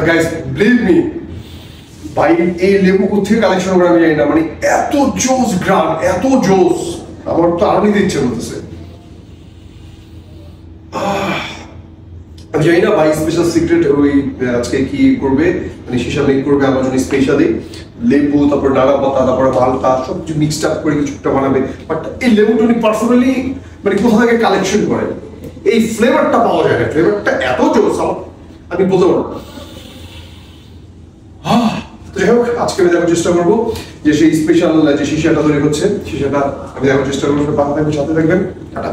Guys believe me, ভাই এই লেবু কোথেকে কালেকশন করে আমি জানি না, মানে এত জোস গ্রাম, এত জোস, আমার তো আরো নিতে ইচ্ছে করতেছে। আমি জানি না ভাই স্পেশাল সিক্রেট ওই আজকে কি করবে, মানে শিশা মেক করবে আমার জন্য স্পেশালি, লেবু তারপর নানা পাতা তারপরে মালটা সব কিছু মিক্সড আপ করে কিছু একটা বানাবে। বাট এই লেবুটা উনি পার্সোনালি মানে কোথা থেকে কালেকশন করেন, এই ফ্লেভারটা পাওয়া যায় না, ফ্লেভারটা এত জোস আমি বলতে পারবো না। যাই হোক, আজকে আমি দেখার চেষ্টা করবো যে সেই স্পেশাল যে শিশাটা তৈরি হচ্ছে, শিশাটা আমি দেখার চেষ্টা করবো। সাথে থাকবেন, টাটা।